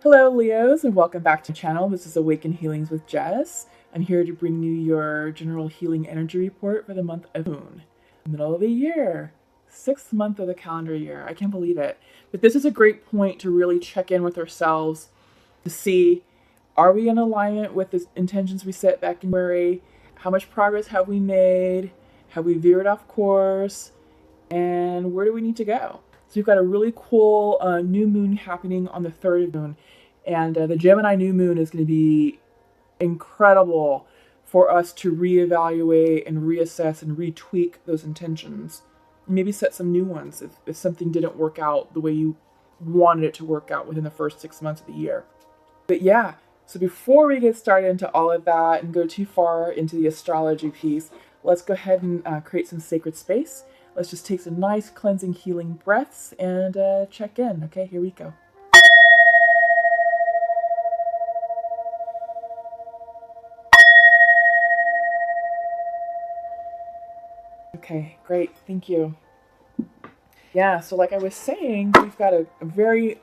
Hello Leos, and welcome back to the channel. This is Awaken Healings with Jess. I'm here to bring you your general healing energy report for the month of Moon. Middle of the year, 6th month of the calendar year. I can't believe it. But this is a great point to really check in with ourselves to see, are we in alignment with the intentions we set back in January? How much progress have we made? Have we veered off course? And where do we need to go? So we've got a really cool new moon happening on the 3rd of June. And the Gemini new moon is going to be incredible for us to reevaluate and reassess and retweak those intentions. Maybe set some new ones if something didn't work out the way you wanted it to work out within the first 6 months of the year. But yeah, so before we get started into all of that and go too far into the astrology piece, let's go ahead and create some sacred space. Let's just take some nice cleansing healing breaths and check in. Okay, here we go. Okay, great, thank you. Yeah, so like I was saying, we've got a very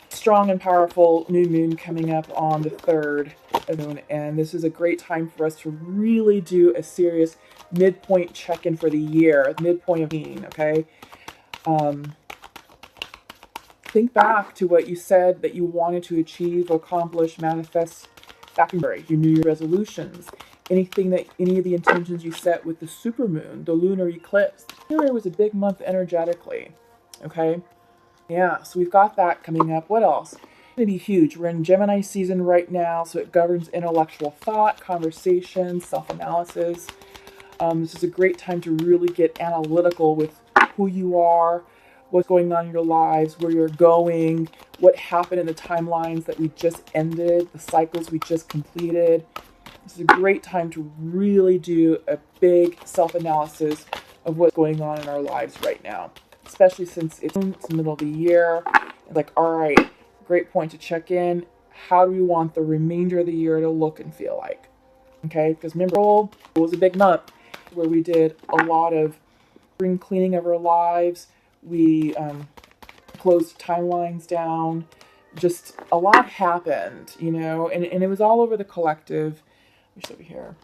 strong and powerful new moon coming up on the 3rd of June, and this is a great time for us to really do a serious midpoint check-in for the year, midpoint of being, okay? Think back to what you said that you wanted to achieve, accomplish, manifest back in January, your New Year resolutions, any of the intentions you set with the supermoon, the lunar eclipse. January was a big month energetically, okay? Yeah, so we've got that coming up. What else? It's going to be huge. We're in Gemini season right now, so it governs intellectual thought, conversation, self-analysis. This is a great time to really get analytical with who you are, what's going on in your lives, where you're going, what happened in the timelines that we just ended, the cycles we just completed. This is a great time to really do a big self-analysis of what's going on in our lives right now, especially since it's the middle of the year. Like, all right, great point to check in. How do we want the remainder of the year to look and feel like? Okay, because remember, it was a big month where we did a lot of spring cleaning of our lives. We closed timelines down. Just a lot happened, you know, and it was all over the collective. Just over here.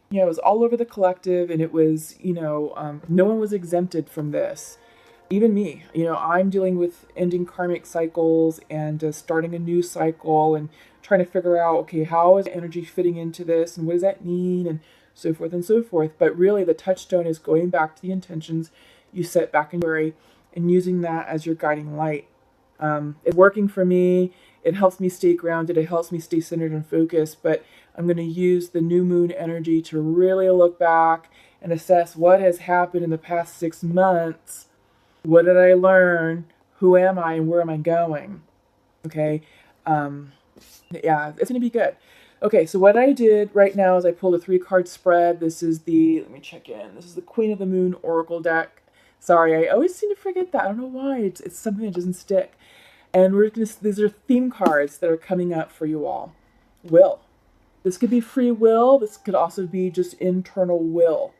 Yeah, it was all over the collective, and it was, you know, no one was exempted from this. Even me, you know, I'm dealing with ending karmic cycles and starting a new cycle and trying to figure out, okay, how is energy fitting into this and what does that mean and so forth and so forth. But really the touchstone is going back to the intentions you set back in January and using that as your guiding light. It's working for me. It helps me stay grounded. It helps me stay centered and focused. But I'm going to use the new moon energy to really look back and assess what has happened in the past 6 months. What did I learn? Who am I and where am I going? Okay. Yeah, it's going to be good. Okay, so what I did right now is I pulled a 3-card spread. This is let me check in. This is the Queen of the Moon Oracle deck. Sorry, I always seem to forget that. I don't know why. It's something that doesn't stick. And these are theme cards that are coming up for you all. Will. This could be free will. This could also be just internal will.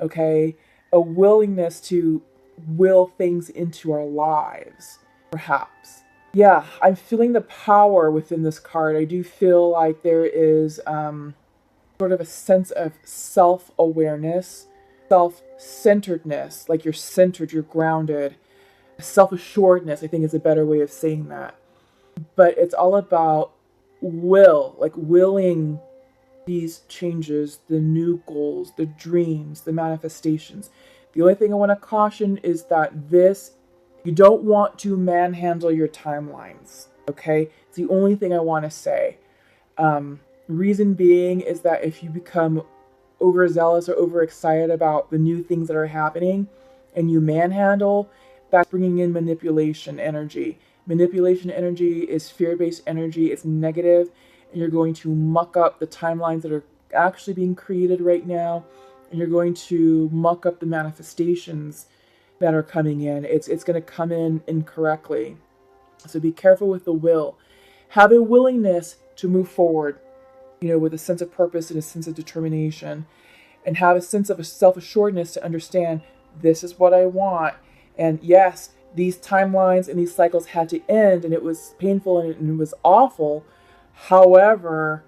Okay? A willingness to will things into our lives, perhaps. Yeah, I'm feeling the power within this card. I do feel like there is sort of a sense of self-awareness, self-centeredness, like you're centered, you're grounded. Self-assuredness, I think, is a better way of saying that. But it's all about will, like willing these changes, the new goals, the dreams, the manifestations. The only thing I want to caution is that you don't want to manhandle your timelines, okay? It's the only thing I want to say. Reason being is that if you become overzealous or overexcited about the new things that are happening and you manhandle, that's bringing in manipulation energy. Manipulation energy is fear-based energy. It's negative, and you're going to muck up the timelines that are actually being created right now, and you're going to muck up the manifestations that are coming in. It's going to come in incorrectly. So be careful with the will. Have a willingness to move forward, you know, with a sense of purpose and a sense of determination, and have a sense of a self-assuredness to understand this is what I want. And yes, these timelines and these cycles had to end, and it was painful and it was awful. However,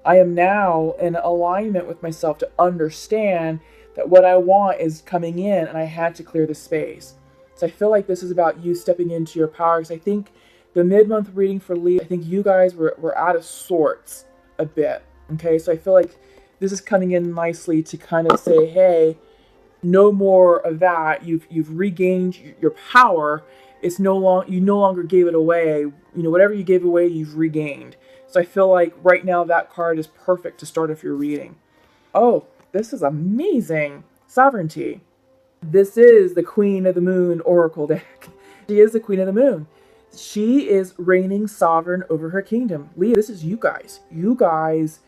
I am now in alignment with myself to understand that what I want is coming in, and I had to clear the space. So I feel like this is about you stepping into your power, because I think the mid-month reading for Leo, I think you guys were out of sorts a bit. Okay, so I feel like this is coming in nicely to kind of say, hey, no more of that. You've regained your power. It's no long you no longer gave it away. You know, whatever you gave away, you've regained. So I feel like right now that card is perfect to start off your reading. Oh, this is amazing. Sovereignty. This is the Queen of the Moon Oracle deck. She is the Queen of the Moon. She is reigning sovereign over her kingdom. Leo, this is you guys. You guys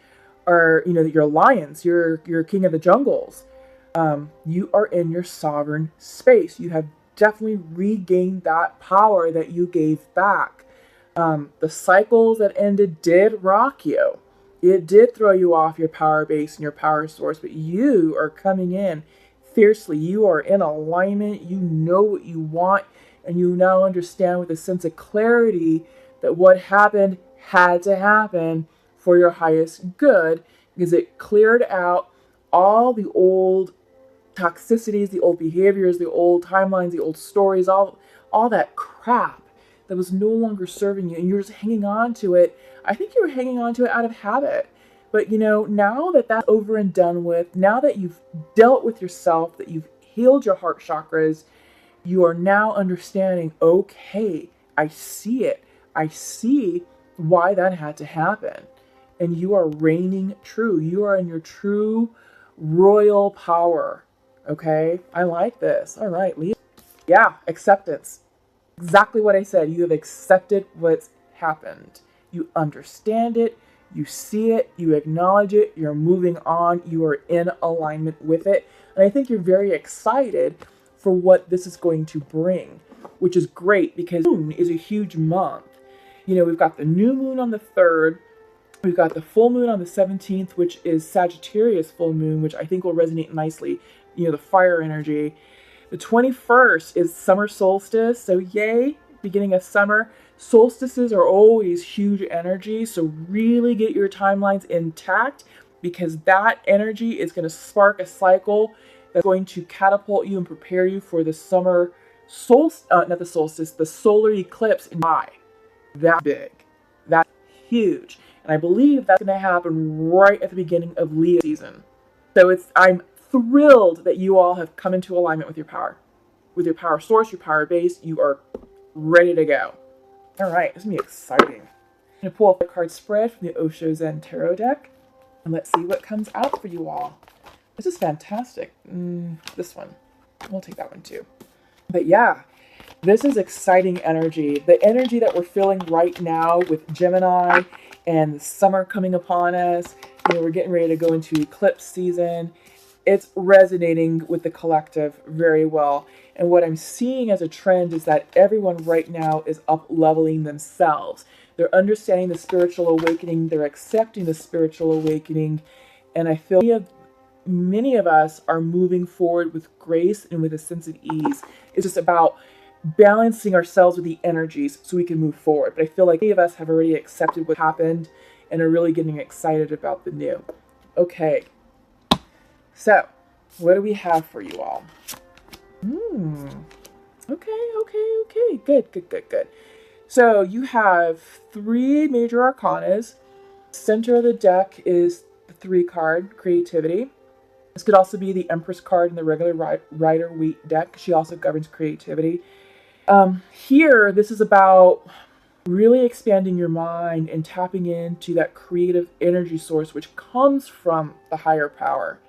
are, you know, you're lions. You're king of the jungles. You are in your sovereign space. You have definitely regained that power that you gave back. The cycles that ended did rock you. It did throw you off your power base and your power source, but you are coming in fiercely. You are in alignment. You know what you want, and you now understand with a sense of clarity that what happened had to happen for your highest good, because it cleared out all the old toxicities, the old behaviors, the old timelines, the old stories, all that crap that was no longer serving you, and you're just hanging on to it. I think you were hanging on to it out of habit. But you know, now that that's over and done with, now that you've dealt with yourself, that you've healed your heart chakras, you are now understanding, okay, I see it. I see why that had to happen. And you are reigning true. You are in your true royal power. Okay? I like this. All right, Leo. Yeah, acceptance. Exactly what I said. You have accepted what's happened. You understand it. You see it. You acknowledge it. You're moving on. You are in alignment with it. And I think you're very excited for what this is going to bring, which is great because Moon is a huge month. You know, we've got the new moon on the 3rd. We've got the full moon on the 17th, which is Sagittarius full moon, which I think will resonate nicely. You know, the fire energy. The 21st is summer solstice, so yay, beginning of summer. Solstices are always huge energy, so really get your timelines intact, because that energy is going to spark a cycle that's going to catapult you and prepare you for the summer solstice, not the solstice, the solar eclipse in July. That big. That's huge. And I believe that's going to happen right at the beginning of Leo season. So I'm thrilled that you all have come into alignment with your power source, your power base. You are ready to go. All right, this is going to be exciting. I'm going to pull up the card spread from the Osho Zen Tarot deck, and let's see what comes out for you all. This is fantastic. This one. We'll take that one too. But yeah, this is exciting energy. The energy that we're feeling right now with Gemini and the summer coming upon us. You know, we're getting ready to go into eclipse season. It's resonating with the collective very well. And what I'm seeing as a trend is that everyone right now is up-leveling themselves. They're understanding the spiritual awakening. They're accepting the spiritual awakening. And I feel many of us are moving forward with grace and with a sense of ease. It's just about balancing ourselves with the energies so we can move forward. But I feel like many of us have already accepted what happened and are really getting excited about the new. Okay. So, what do we have for you all? Okay. Good. So, you have 3 major arcanas. Center of the deck is the 3 card, creativity. This could also be the Empress card in the regular Rider-Waite deck. She also governs creativity. Here, this is about really expanding your mind and tapping into that creative energy source, which comes from the higher power.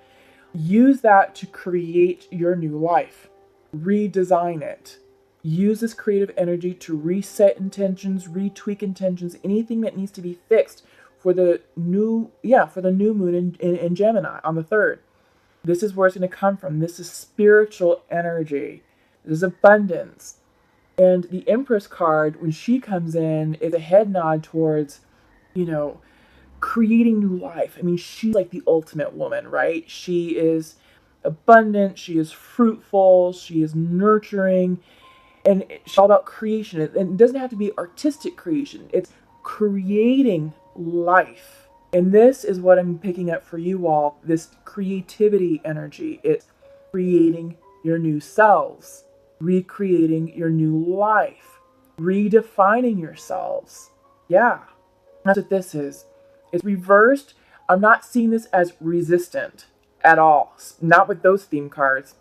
Use that to create your new life. Redesign it. Use this creative energy to reset intentions, retweak intentions, anything that needs to be fixed for the new moon in Gemini on the 3rd. This is where it's going to come from. This is spiritual energy. This is abundance. And the Empress card, when she comes in, is a head nod towards, you know, creating new life. I mean, she's like the ultimate woman, right? She is abundant. She is fruitful. She is nurturing. And it's all about creation. And it doesn't have to be artistic creation. It's creating life. And this is what I'm picking up for you all, this creativity energy. It's creating your new selves, recreating your new life, redefining yourselves. Yeah, that's what this is. It's reversed. I'm not seeing this as resistant at all. Not with those theme cards.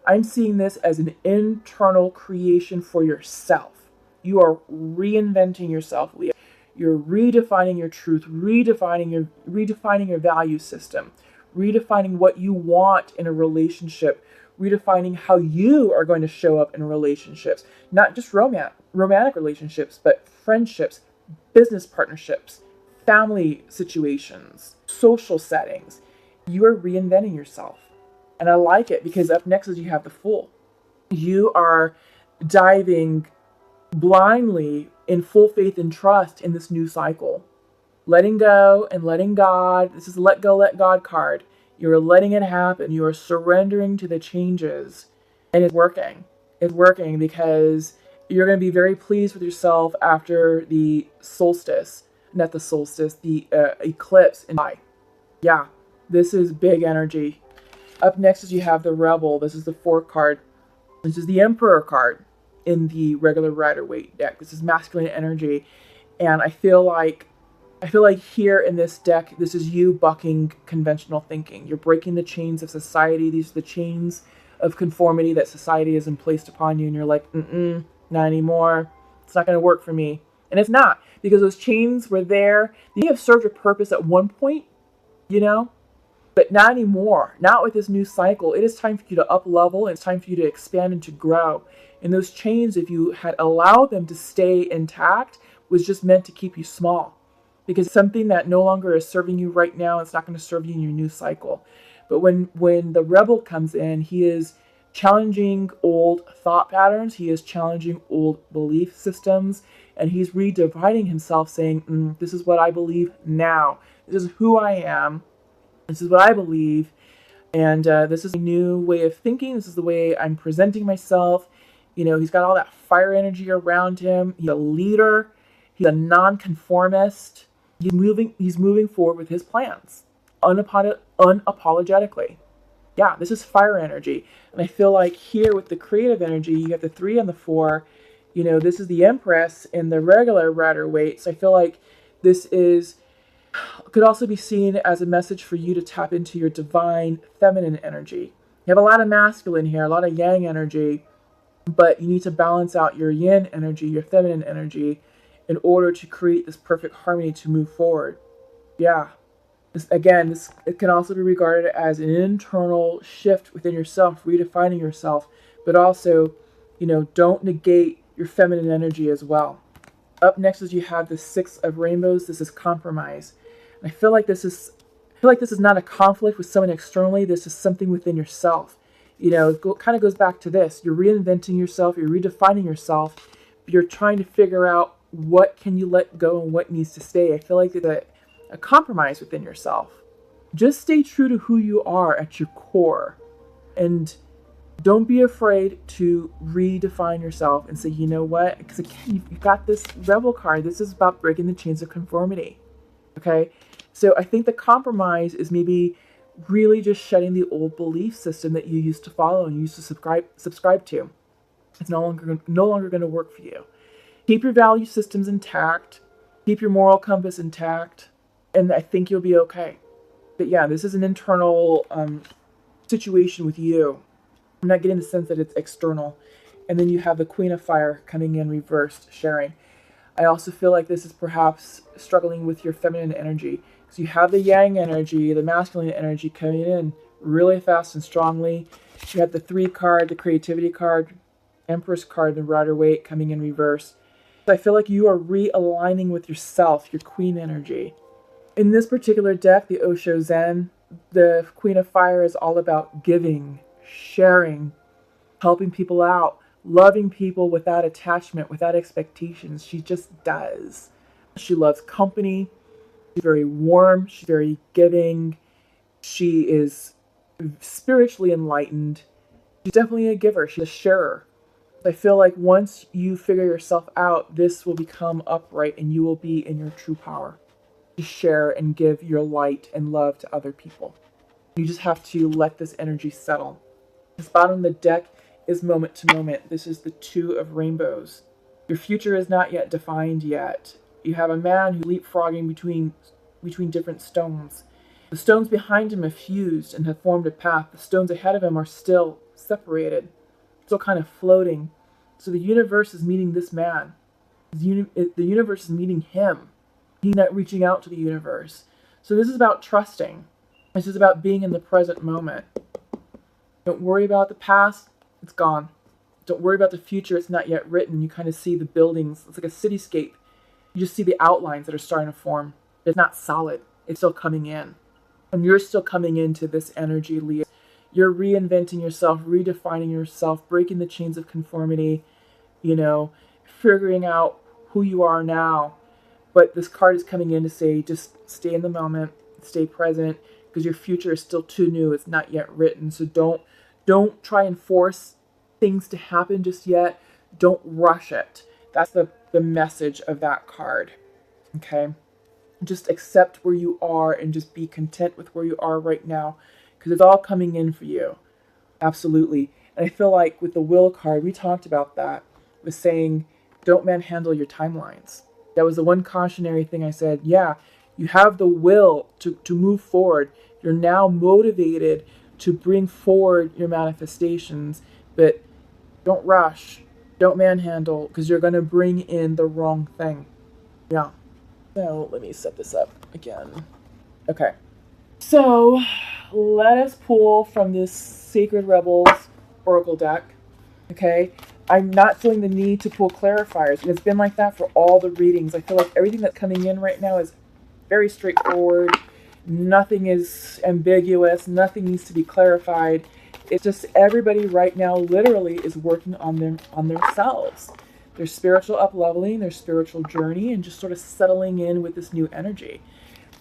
I'm seeing this as an internal creation for yourself. You are reinventing yourself, Leo. You're redefining your truth, redefining your value system, redefining what you want in a relationship, redefining how you are going to show up in relationships. Not just romantic relationships, but friendships, business partnerships, family situations, social settings. You are reinventing yourself. And I like it because up next is you have the Fool. You are diving blindly in full faith and trust in this new cycle. Letting go and letting God. This is let go, let God card. You're letting it happen. You are surrendering to the changes. And it's working. It's working because you're going to be very pleased with yourself after the solstice. Not the solstice, the eclipse in July. Yeah, this is big energy. Up next is you have the Rebel. This is the 4th card. This is the Emperor card in the regular Rider-Waite deck. This is masculine energy. And I feel like here in this deck, this is you bucking conventional thinking. You're breaking the chains of society. These are the chains of conformity that society has placed upon you. And you're like, not anymore. It's not going to work for me. And it's not. Because those chains were there. They may have served a purpose at one point, you know? But not anymore. Not with this new cycle. It is time for you to up level. It's time for you to expand and to grow. And those chains, if you had allowed them to stay intact, was just meant to keep you small. Because something that no longer is serving you right now, it's not going to serve you in your new cycle. But when the Rebel comes in, he is challenging old thought patterns. He is challenging old belief systems. And he's redividing himself, saying, this is what I believe now. This is who I am. This is what I believe, and this is a new way of thinking. This is the way I'm presenting myself. You know, he's got all that fire energy around him. He's a leader. He's a nonconformist. He's moving forward with his plans, unapologetically. Yeah, this is fire energy, and I feel like here with the creative energy, you have the 3 and the 4. You know, this is the Empress in the regular Rider-Waite. So I feel like this could also be seen as a message for you to tap into your divine feminine energy. You have a lot of masculine here, a lot of yang energy, but you need to balance out your yin energy, your feminine energy, in order to create this perfect harmony to move forward. Yeah. It can also be regarded as an internal shift within yourself, redefining yourself, but also, you know, don't negate your feminine energy as well. Up next is you have the 6 of Rainbows. This is compromise. I feel like this is not a conflict with someone externally. This is something within yourself. You know, it kind of goes back to this. You're reinventing yourself. You're redefining yourself. You're trying to figure out what can you let go and what needs to stay. I feel like it's a compromise within yourself. Just stay true to who you are at your core. And don't be afraid to redefine yourself and say, you know what? Because again, you've got this Rebel card. This is about breaking the chains of conformity. Okay? So I think the compromise is maybe really just shedding the old belief system that you used to follow and used to subscribe to. It's no longer going to work for you. Keep your value systems intact. Keep your moral compass intact. And I think you'll be okay. But yeah, this is an internal situation with you. I'm not getting the sense that it's external. And then you have the Queen of Fire coming in reversed, sharing. I also feel like this is perhaps struggling with your feminine energy. So you have the yang energy, the masculine energy coming in really fast and strongly. You have the 3 card, the creativity card, Empress card, the Rider-Waite coming in reverse. So I feel like you are realigning with yourself, your queen energy. In this particular deck, the Osho Zen, the Queen of Fire is all about giving, sharing, helping people out, loving people without attachment, without expectations. She just does. She loves company. She's very warm. She's very giving. She is spiritually enlightened. She's definitely a giver. She's a sharer. I feel like once you figure yourself out, this will become upright and you will be in your true power to share and give your light and love to other people. You just have to let this energy settle. This bottom of the deck is moment to moment. This is the Two of Rainbows. Your future is not yet defined yet. You have a man who's leapfrogging between different stones. The stones behind him have fused and have formed a path. The stones ahead of him are still separated, still kind of floating. So the universe is meeting this man. The universe is meeting him. He's not reaching out to the universe. So this is about trusting. This is about being in the present moment. Don't worry about the past. It's gone. Don't worry about the future. It's not yet written. You kind of see the buildings. It's like a cityscape. You just see the outlines that are starting to form. It's not solid. It's still coming in. And you're still coming into this energy, Leo. You're reinventing yourself, redefining yourself, breaking the chains of conformity, figuring out who you are now. But this card is coming in to say, just stay in the moment, stay present, because your future is still too new. It's not yet written. So don't try and force things to happen just yet. Don't rush it. That's the message of that card. Okay? Just accept where you are and just be content with where you are right now, because it's all coming in for you. Absolutely. And I feel like with the will card, we talked about that, with saying, don't manhandle your timelines. That was the one cautionary thing I said. Yeah, you have the will to move forward. You're now motivated to bring forward your manifestations, but don't rush. Don't manhandle, because you're going to bring in the wrong thing. Yeah. So let me set this up again. Okay. So let us pull from this Sacred Rebels Oracle deck. Okay. I'm not feeling the need to pull clarifiers, and it's been like that for all the readings. I feel like everything that's coming in right now is very straightforward. Nothing is ambiguous. Nothing needs to be clarified. It's just everybody right now literally is working on themselves. Their spiritual up-leveling, their spiritual journey, and just sort of settling in with this new energy.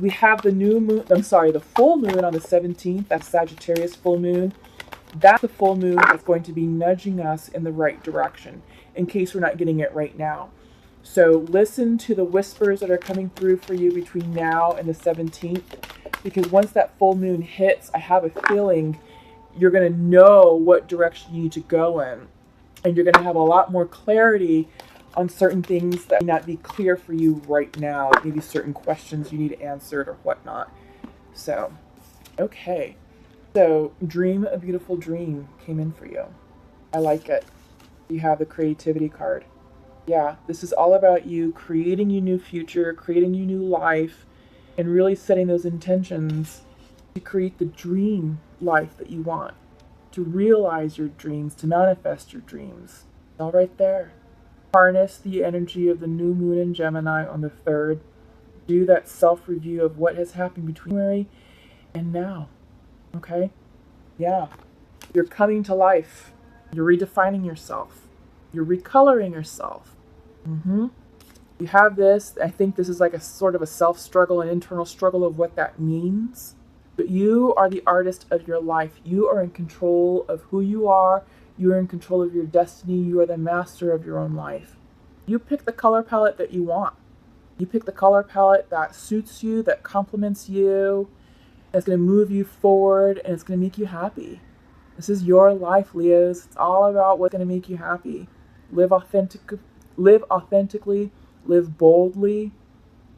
We have the full moon on the 17th. That's Sagittarius full moon. That's the full moon that's going to be nudging us in the right direction, in case we're not getting it right now. So listen to the whispers that are coming through for you between now and the 17th, because once that full moon hits, I have a feeling you're going to know what direction you need to go in. And you're going to have a lot more clarity on certain things that may not be clear for you right now. Maybe certain questions you need answered or whatnot. So, okay. So, Dream a Beautiful Dream came in for you. I like it. You have the creativity card. Yeah, this is all about you creating your new future, creating your new life, and really setting those intentions to create the dream life that you want. To realize your dreams, to manifest your dreams. It's all right there. Harness the energy of the new moon in Gemini on the 3rd. Do that self-review of what has happened between January and now. Okay? Yeah. You're coming to life. You're redefining yourself. You're recoloring yourself. You have this. I think this is like a sort of a self-struggle, an internal struggle of what that means. But you are the artist of your life. You are in control of who you are. You are in control of your destiny. You are the master of your own life. You pick the color palette that you want. You pick the color palette that suits you, that complements you, that's going to move you forward, and it's going to make you happy. This is your life, Leos. It's all about what's going to make you happy. Live authentically, live boldly.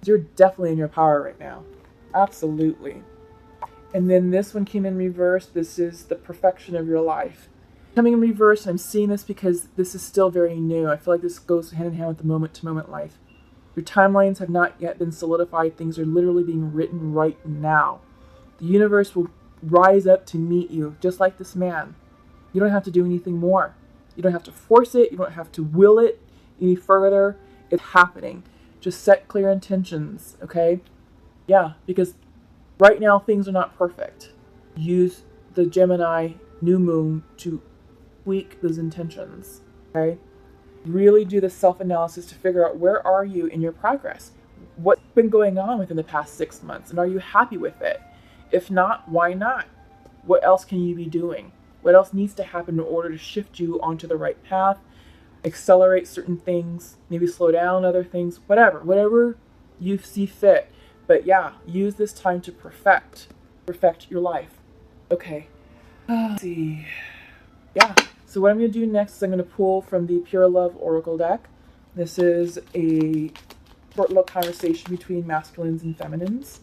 You're definitely in your power right now. Absolutely. And then this one came in reverse. This is the perfection of your life. Coming in reverse, and I'm seeing this because this is still very new. I feel like this goes hand in hand with the moment-to-moment life. Your timelines have not yet been solidified. Things are literally being written right now. The universe will rise up to meet you, just like this man. You don't have to do anything more. You don't have to force it. You don't have to will it any further. It's happening. Just set clear intentions, okay? Yeah, because right now, things are not perfect. Use the Gemini new moon to tweak those intentions, okay? Really do the self-analysis to figure out where are you in your progress? What's been going on within the past 6 months, and are you happy with it? If not, why not? What else can you be doing? What else needs to happen in order to shift you onto the right path? accelerate certain things, maybe slow down other things, whatever you see fit. But yeah, use this time to perfect your life. Okay. Let's see. Yeah. So what I'm going to do next is I'm going to pull from the Pure Love Oracle deck. This is a short little conversation between masculines and feminines.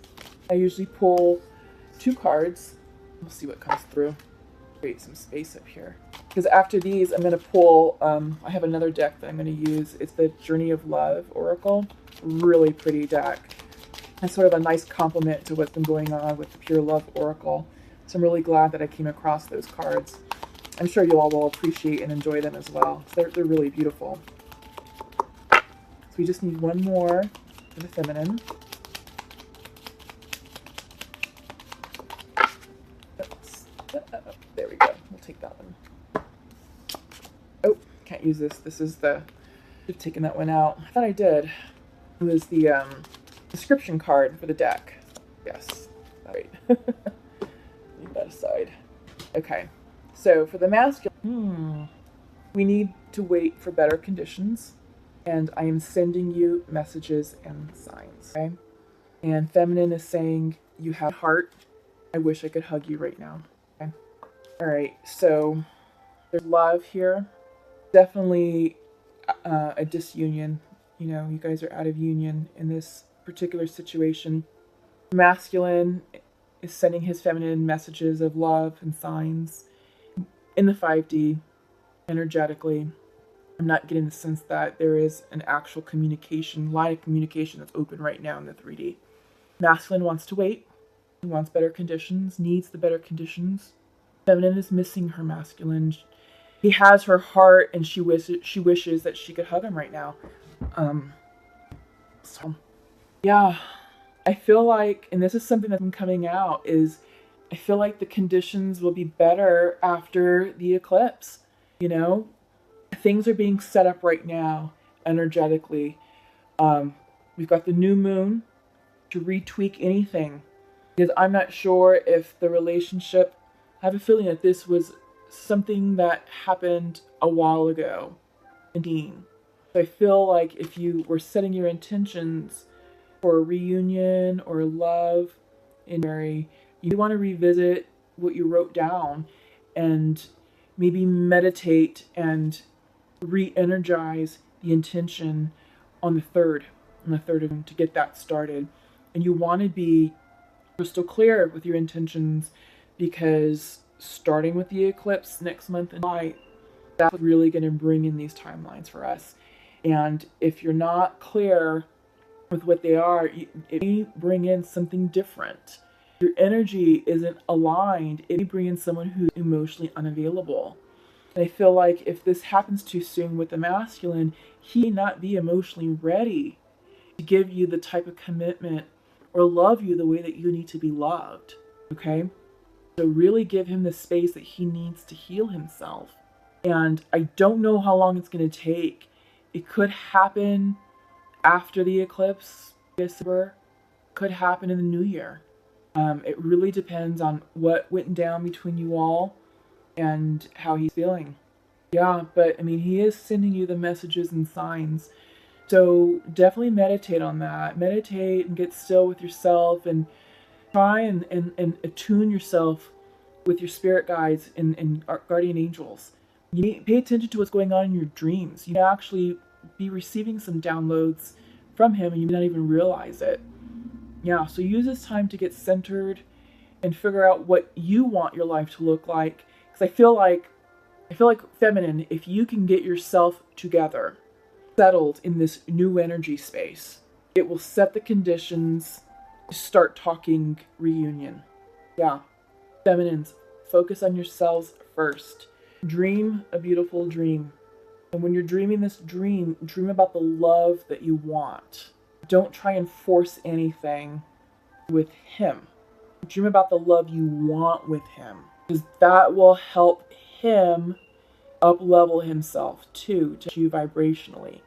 I usually pull 2 cards. We'll see what comes through. Create some space up here. Because after these, I'm going to pull, I have another deck that I'm going to use. It's the Journey of Love Oracle. Really pretty deck. It's sort of a nice complement to what's been going on with the Pure Love Oracle. So I'm really glad that I came across those cards. I'm sure you all will appreciate and enjoy them as well. They're really beautiful. So we just need one more for the feminine. There we go. We'll take that one. Oh, can't use this. This is the... I've taken that one out. I thought I did. It was the description card for the deck. Yes. Right. Leave that aside. Okay. So for the masculine, we need to wait for better conditions. And I am sending you messages and signs. Okay? And feminine is saying, you have heart. I wish I could hug you right now. Okay? All right. So there's love here. Definitely a disunion. You know, you guys are out of union in this particular situation. Masculine is sending his feminine messages of love and signs in the 5D energetically. I'm not getting the sense that there is an actual line of communication that's open right now in the 3D. Masculine wants to wait. He wants better conditions, needs the better conditions. Feminine is missing her masculine. He has her heart, and she wishes that she could hug him right now. So, yeah, I feel like, and this is something that's been coming out, is I feel like the conditions will be better after the eclipse. You know, things are being set up right now energetically. We've got the new moon to retweak anything, because I'm not sure if the relationship, I have a feeling that this was something that happened a while ago. Nadine. So I feel like if you were setting your intentions for a reunion or love in Mary, you want to revisit what you wrote down and maybe meditate and re-energize the intention on the 3rd to get that started. And you want to be crystal clear with your intentions, because starting with the eclipse next month in July, that's really going to bring in these timelines for us. And if you're not clear with what they are, it may bring in something different. Your energy isn't aligned. It may bring in someone who's emotionally unavailable. And I feel like if this happens too soon with the masculine, he may not be emotionally ready to give you the type of commitment or love you the way that you need to be loved. Okay? So really give him the space that he needs to heal himself. And I don't know how long it's going to take. It could happen after the eclipse, December. Could happen in the new year. It really depends on what went down between you all and how he's feeling. Yeah, but I mean, he is sending you the messages and signs. So definitely meditate on that. Meditate and get still with yourself, and try and attune yourself with your spirit guides and guardian angels. You need to pay attention to what's going on in your dreams. You may actually be receiving some downloads from him and you may not even realize it. Yeah, so use this time to get centered and figure out what you want your life to look like. Because I feel like feminine, if you can get yourself together, settled in this new energy space, it will set the conditions to start talking reunion. Yeah, feminines, focus on yourselves first. Dream a beautiful dream. And when you're dreaming this dream about the love that you want. Don't try and force anything with him. Dream about the love you want with him, because that will help him up-level himself too, to you vibrationally.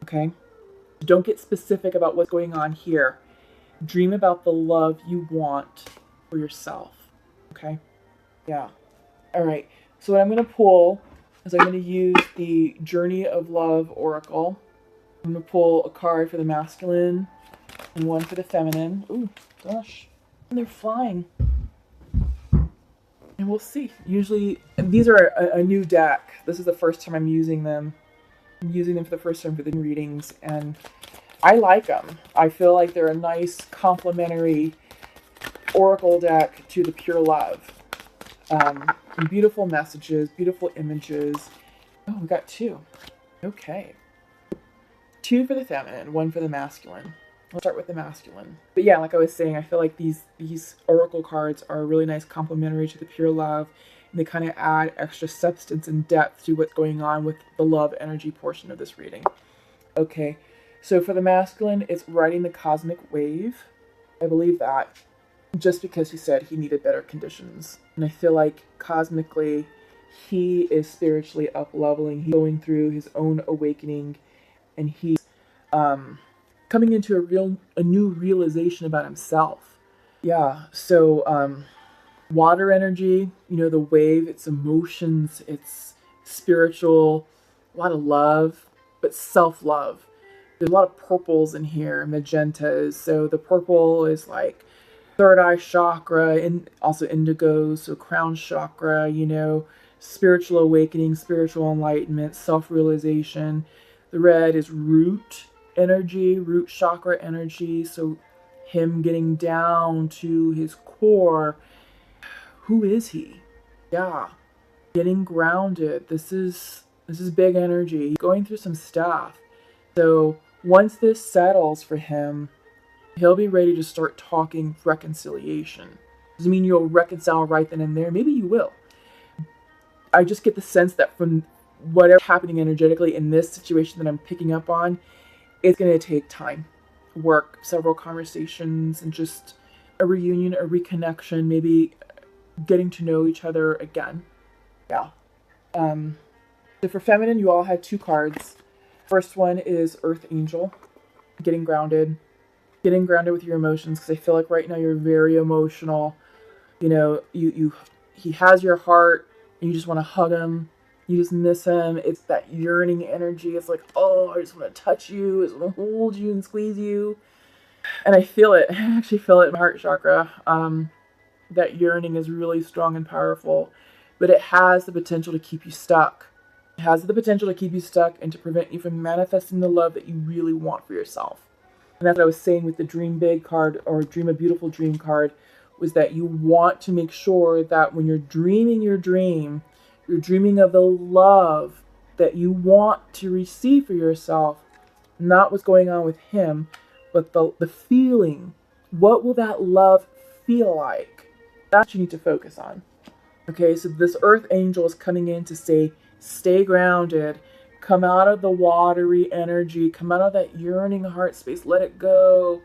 Okay? Don't get specific about what's going on here. Dream about the love you want for yourself. Okay? Yeah. All right. So what I'm going to pull So I'm going to use the Journey of Love Oracle. I'm going to pull a card for the masculine and one for the feminine. Ooh, gosh. And they're flying. And we'll see. Usually, these are a new deck. This is the first time I'm using them. I'm using them for the first time for the readings, and I like them. I feel like they're a nice complementary oracle deck to the Pure Love. Beautiful messages, beautiful images. Oh, we got two. Okay. Two for the feminine, one for the masculine. We'll start with the masculine. But yeah, like I was saying, I feel like these oracle cards are really nice complementary to the Pure Love, and they kind of add extra substance and depth to what's going on with the love energy portion of this reading. Okay, so for the masculine, it's riding the cosmic wave. I believe that, just because he said he needed better conditions. And I feel like cosmically, he is spiritually up-leveling. He's going through his own awakening, and he's coming into a new realization about himself. Yeah, so water energy, the wave, it's emotions, it's spiritual, a lot of love, but self-love. There's a lot of purples in here, magentas. So the purple is like third eye chakra, and also indigo, so crown chakra, spiritual awakening, spiritual enlightenment, self-realization. The red is root energy, root chakra energy, so him getting down to his core. Who is he? Yeah, getting grounded. This is big energy. He's going through some stuff. So once this settles for him, he'll be ready to start talking reconciliation. Doesn't mean you'll reconcile right then and there. Maybe you will. I just get the sense that from whatever's happening energetically in this situation that I'm picking up on, it's going to take time, work, several conversations, and just a reunion, a reconnection, maybe getting to know each other again. Yeah. So for feminine, you all had two cards. First one is Earth Angel, getting grounded with your emotions, because I feel like right now you're very emotional. He has your heart, and you just want to hug him. You just miss him. It's that yearning energy. It's like, oh, I just want to touch you. I just want to hold you and squeeze you. And I feel it. I actually feel it in my heart chakra. That yearning is really strong and powerful, but it has the potential to keep you stuck. It has the potential to keep you stuck and to prevent you from manifesting the love that you really want for yourself. And that's what I was saying with the Dream Big card, or Dream a Beautiful Dream card, was that you want to make sure that when you're dreaming your dream, you're dreaming of the love that you want to receive for yourself, not what's going on with him, but the feeling. What will that love feel like? That's what you need to focus on. Okay, so this Earth Angel is coming in to say, stay grounded. Come out of the watery energy. Come out of that yearning heart space. Let it go.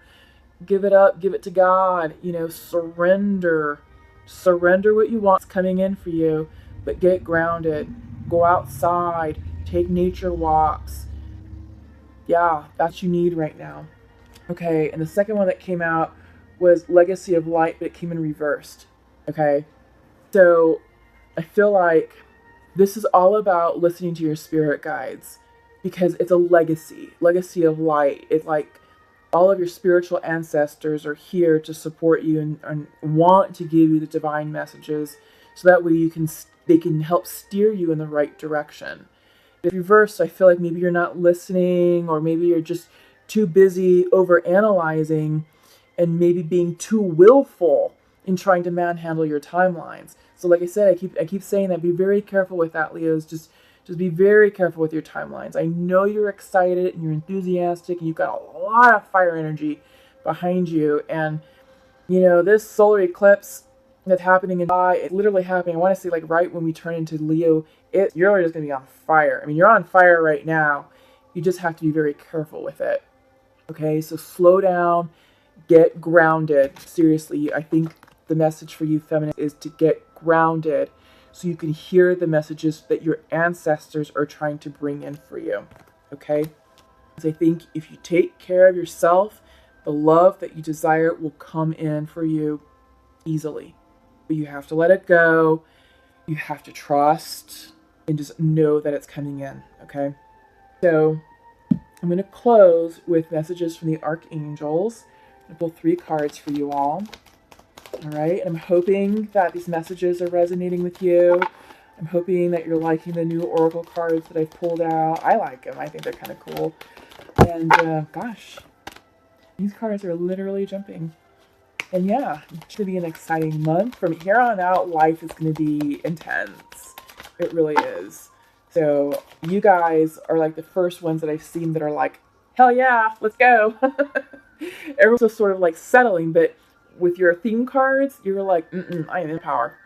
Give it up. Give it to God. Surrender. Surrender what you want's coming in for you. But get grounded. Go outside. Take nature walks. Yeah, that's what you need right now. Okay, and the second one that came out was Legacy of Light, but it came in reversed. Okay, so I feel like this is all about listening to your spirit guides, because it's a legacy of light. It's like all of your spiritual ancestors are here to support you and want to give you the divine messages, so that way they can help steer you in the right direction. If reversed, I feel like maybe you're not listening, or maybe you're just too busy over-analyzing and maybe being too willful in trying to manhandle your timelines. So like I said, I keep saying that, be very careful with that, Leos. Just be very careful with your timelines. I know you're excited and you're enthusiastic and you've got a lot of fire energy behind you. And, this solar eclipse that's happening in July, it's literally happening, I want to say, like right when we turn into Leo, you're just going to be on fire. I mean, you're on fire right now. You just have to be very careful with it. Okay, so slow down, get grounded. Seriously, I think the message for you, feminine, is to get grounded so you can hear the messages that your ancestors are trying to bring in for you. Okay? Because I think if you take care of yourself, the love that you desire will come in for you easily. But you have to let it go. You have to trust. and just know that it's coming in, okay? So I'm going to close with messages from the archangels. I'm going to pull 3 cards for you all. All right, and I'm hoping that these messages are resonating with you. I'm hoping that you're liking the new oracle cards that I've pulled out. I like them. I think they're kind of cool. And gosh, these cards are literally jumping. And yeah, it's going to be an exciting month. From here on out, life is going to be intense. It really is. So you guys are like the first ones that I've seen that are like, hell yeah, let's go. Everyone's just sort of like settling, but with your theme cards, you're like, I am in power.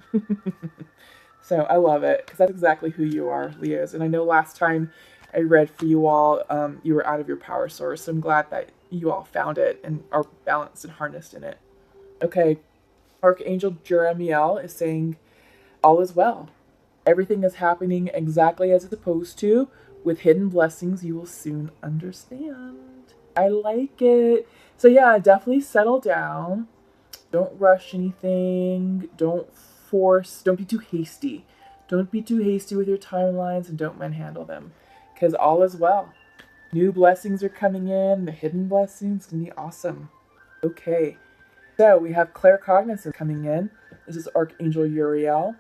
So I love it because that's exactly who you are, Leos. And I know last time I read for you all, you were out of your power source. So I'm glad that you all found it and are balanced and harnessed in it. Okay, Archangel Jeremiel is saying, all is well. Everything is happening exactly as it's supposed to. With hidden blessings, you will soon understand. I like it. So yeah, definitely settle down. Don't rush anything. Don't be too hasty. Don't be too hasty with your timelines and don't manhandle them. Because all is well. New blessings are coming in. The hidden blessings can be awesome. Okay. So we have claircognizance coming in. This is Archangel Uriel.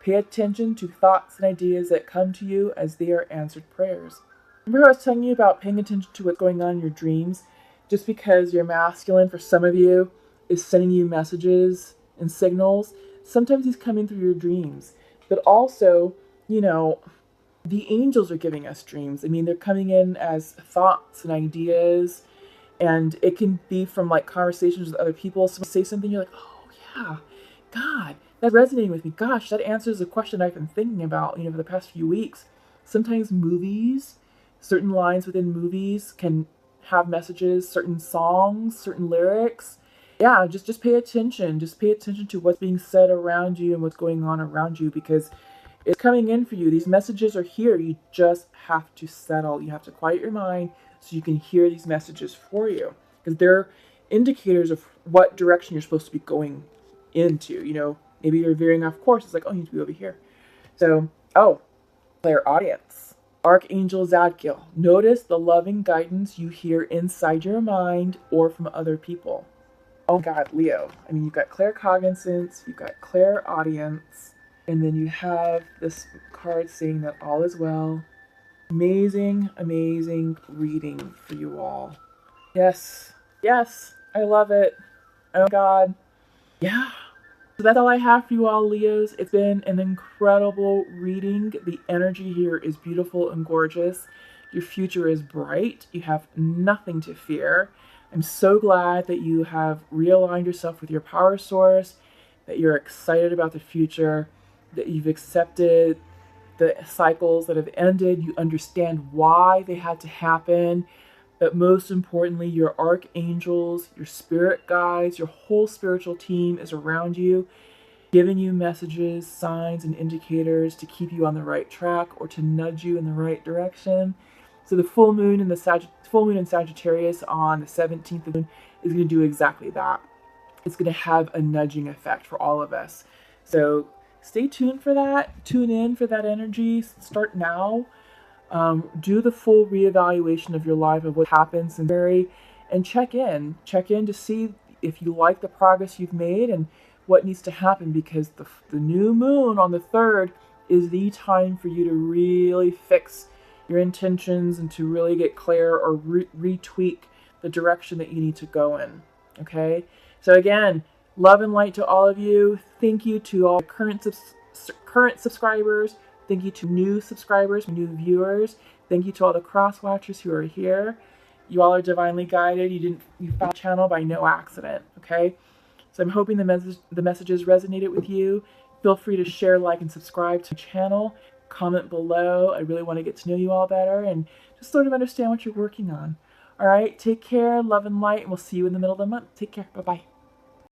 Pay attention to thoughts and ideas that come to you as they are answered prayers. Remember how I was telling you about paying attention to what's going on in your dreams? Just because your masculine, for some of you, is sending you messages and signals, sometimes he's coming through your dreams. But also, the angels are giving us dreams. I mean, they're coming in as thoughts and ideas. And it can be from like conversations with other people. Someone say something, you're like, oh yeah, God, that's resonating with me. Gosh, that answers a question I've been thinking about, for the past few weeks. Sometimes movies, certain lines within movies can have messages, certain songs, certain lyrics. Yeah, just pay attention. Just pay attention to what's being said around you and what's going on around you because it's coming in for you. These messages are here. You just have to settle. You have to quiet your mind so you can hear these messages for you because they're indicators of what direction you're supposed to be going into. Maybe you're veering off course. It's like, oh, you need to be over here. So, clairaudience. Archangel Zadkiel. Notice the loving guidance you hear inside your mind or from other people. Oh God, Leo. I mean, you've got claircognizance, you've got clairaudience, and then you have this card saying that all is well. Amazing, amazing reading for you all. Yes, I love it. Oh God. Yeah. So that's all I have for you all, Leos. It's been an incredible reading. The energy here is beautiful and gorgeous. Your future is bright. You have nothing to fear. I'm so glad that you have realigned yourself with your power source, that you're excited about the future, that you've accepted the cycles that have ended. You understand why they had to happen. But most importantly, your archangels, your spirit guides, your whole spiritual team is around you, giving you messages, signs, and indicators to keep you on the right track or to nudge you in the right direction. So the full moon in Sagittarius on the 17th of June is going to do exactly that. It's going to have a nudging effect for all of us. So stay tuned for that. Tune in for that energy. Start now. Do the full reevaluation of your life of what happens and check in to see if you like the progress you've made and what needs to happen because the new moon on the 3rd is the time for you to really fix your intentions and to really get clear or retweak the direction that you need to go in. Okay? So again, love and light to all of you. Thank you to all current subscribers. Thank you to new subscribers, new viewers. Thank you to all the cross watchers who are here. You all are divinely guided. You found the channel by no accident. Okay? So I'm hoping the messages resonated with you. Feel free to share, like, and subscribe to the channel. Comment below. I really want to get to know you all better and just sort of understand what you're working on. All right, take care, love and light, and we'll see you in the middle of the month. Take care. Bye-bye.